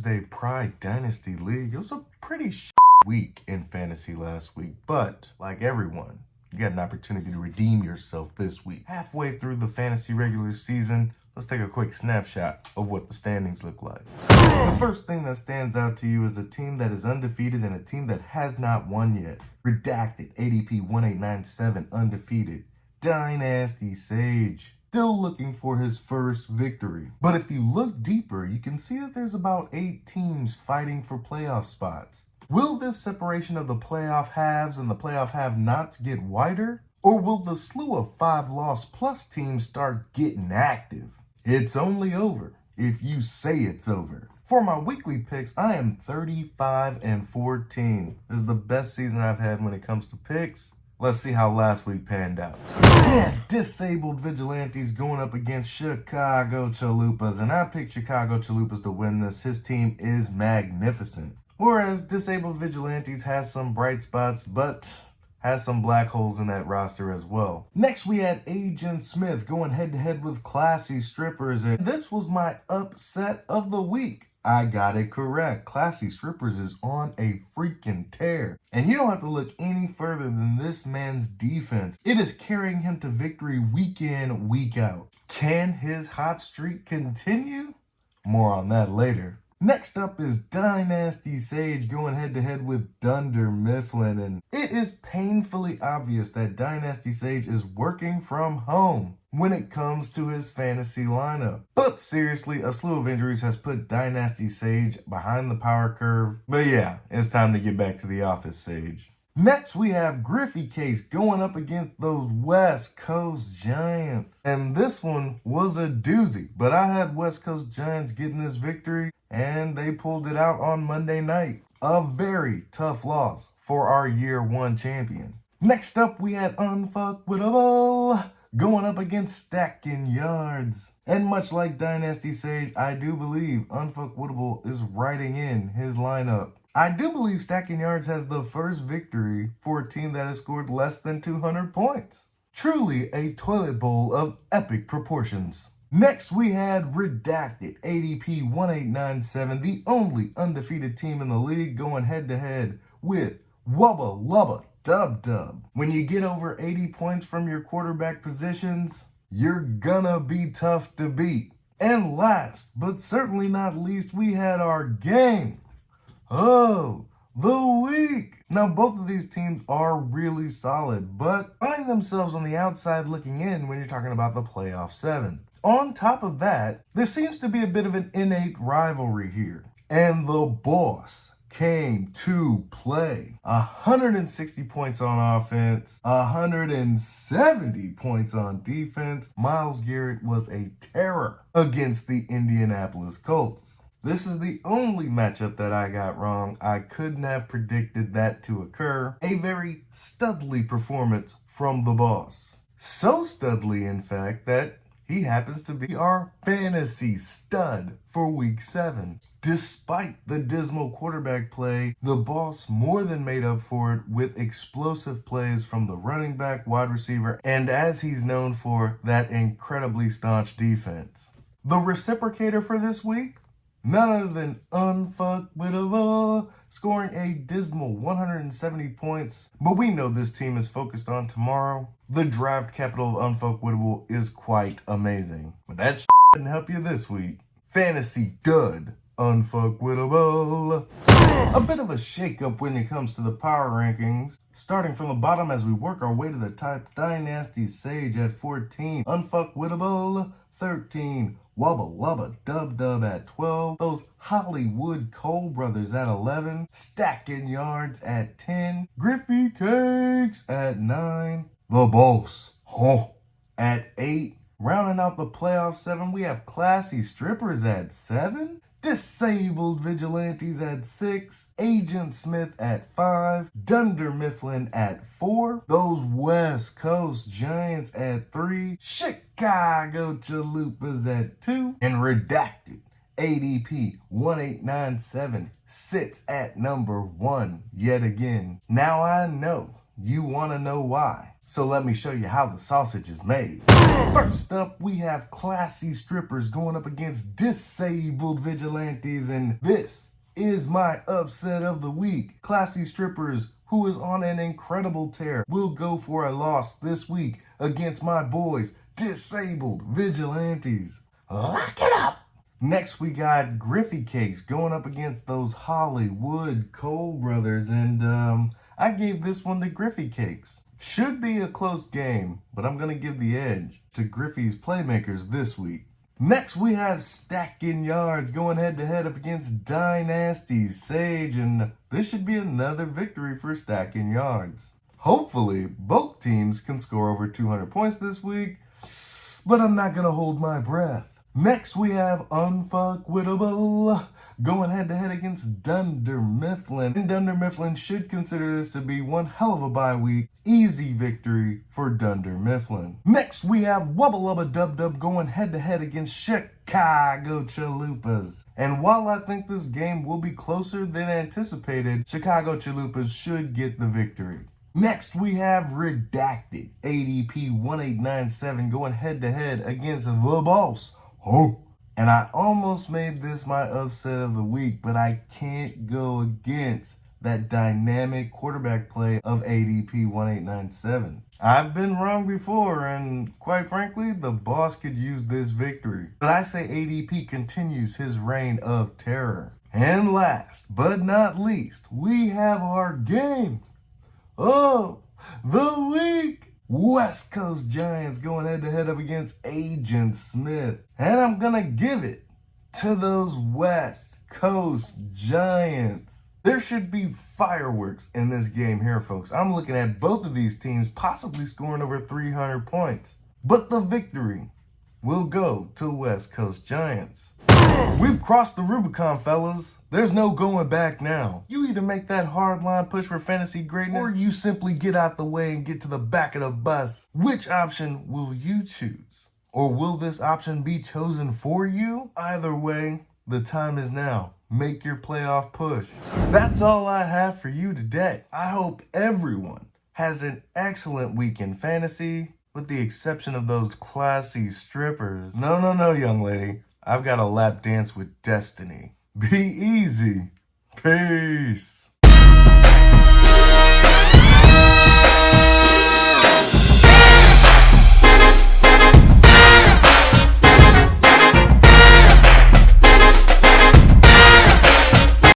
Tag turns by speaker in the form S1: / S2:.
S1: Thursday Pride Dynasty League. It was a pretty week in fantasy last week, but like everyone, you got an opportunity to redeem yourself this week. Halfway through the fantasy regular season, let's take a quick snapshot of what the standings look like. The first thing that stands out to you is a team that is undefeated and a team that has not won yet. Redacted, ADP 1897, undefeated. Dynasty Sage, still looking for his first victory. But if you look deeper, you can see that there's about 8 teams fighting for playoff spots. Will this separation of the playoff haves and the playoff have-nots get wider? Or will the slew of 5-loss-plus teams start getting active? It's only over if you say it's over. For my weekly picks, I am 35-14. This is the best season I've had when it comes to picks. Let's see how last week panned out. We had Disabled Vigilantes going up against Chicago Chalupas, and I picked Chicago Chalupas to win this. His team is magnificent. Whereas Disabled Vigilantes has some bright spots, but has some black holes in that roster as well. Next, we had Agent Smith going head-to-head with Classy Strippers, and this was my upset of the week. I got it correct. Classy Strippers is on a freaking tear. And you don't have to look any further than this man's defense. It is carrying him to victory week in, week out. Can his hot streak continue? More on that later. Next up is Dynasty Sage going head-to-head with Dunder Mifflin, and it is painfully obvious that Dynasty Sage is working from home when it comes to his fantasy lineup. But seriously, a slew of injuries has put Dynasty Sage behind the power curve. But yeah, it's time to get back to the office, Sage. Next, we have Griffey Case going up against those West Coast Giants. And this one was a doozy, but I had West Coast Giants getting this victory, and they pulled it out on Monday night. A very tough loss for our year 1 champion. Next up, we had Unfuckwittable going up against Stacking Yards. And much like Dynasty Sage, I do believe Unfuckwittable is writing in his lineup. I do believe Stacking Yards has the first victory for a team that has scored less than 200 points. Truly a toilet bowl of epic proportions. Next, we had Redacted, ADP 1897, the only undefeated team in the league, going head-to-head with Wubba Lubba Dub Dub. When you get over 80 points from your quarterback positions, you're gonna be tough to beat. And last, but certainly not least, we had our game of the week. Now, both of these teams are really solid, but find themselves on the outside looking in when you're talking about the playoff 7. On top of that, there seems to be a bit of an innate rivalry here. And the boss came to play. 160 points on offense, 170 points on defense. Myles Garrett was a terror against the Indianapolis Colts. This is the only matchup that I got wrong. I couldn't have predicted that to occur. A very studly performance from the boss. So studly, in fact, that he happens to be our fantasy stud for week 7. Despite the dismal quarterback play, the boss more than made up for it with explosive plays from the running back, wide receiver, and as he's known for, that incredibly staunch defense. The reciprocator for this week? None other than Unfuckwittable, scoring a dismal 170 points. But we know this team is focused on tomorrow. The draft capital of Unfuckwittable is quite amazing. But that didn't help you this week. Fantasy dud, Unfuckwittable. A bit of a shakeup when it comes to the power rankings. Starting from the bottom as we work our way to the top, Dynasty Sage at 14, Unfuckwittable 13, Wubba Lubba Dub Dub at 12, those Hollywood Cole brothers at 11, Stacking Yards at 10, Griffey Cakes at 9, the Boss at 8. Rounding out the playoff 7, we have Classy Strippers at 7, Disabled Vigilantes at 6, Agent Smith at 5, Dunder Mifflin at 4, those West Coast Giants at 3, Chicago Chalupas at 2, and Redacted, ADP 1897, sits at number 1 yet again. Now I know You want to know why? So let me show you how the sausage is made. First up, we have classy strippers going up against disabled vigilantes, and this is my upset of the week. Classy strippers, who is on an incredible tear, will go for a loss this week against my boys, disabled vigilantes. Lock it up! Next, we got Griffey Cakes going up against those Hollywood Cole brothers, and I gave this one to Griffey Cakes. Should be a close game, but I'm going to give the edge to Griffey's playmakers this week. Next, we have Stacking Yards going head-to-head up against Dynasty's Sage, and this should be another victory for Stacking Yards. Hopefully, both teams can score over 200 points this week, but I'm not going to hold my breath. Next, we have Unfuckwittable going head-to-head against Dunder Mifflin. And Dunder Mifflin should consider this to be one hell of a bye week. Easy victory for Dunder Mifflin. Next, we have Wubba Lubba Dub Dub going head-to-head against Chicago Chalupas. And while I think this game will be closer than anticipated, Chicago Chalupas should get the victory. Next, we have Redacted ADP 1897 going head-to-head against the boss. Oh, and I almost made this my upset of the week, but I can't go against that dynamic quarterback play of ADP 1897. I've been wrong before, and quite frankly, the boss could use this victory. But I say ADP continues his reign of terror. And last but not least, we have our game of the week. West Coast Giants going head-to-head up against Agent Smith. And I'm going to give it to those West Coast Giants. There should be fireworks in this game here, folks. I'm looking at both of these teams possibly scoring over 300 points. But the victory will go to West Coast Giants. We've crossed the Rubicon, fellas. There's no going back now. You either make that hardline push for fantasy greatness, or you simply get out the way and get to the back of the bus. Which option will you choose? Or will this option be chosen for you? Either way, the time is now. Make your playoff push. That's all I have for you today. I hope everyone has an excellent week in fantasy, with the exception of those classy strippers. No, young lady. I've got a lap dance with destiny. Be easy. Peace.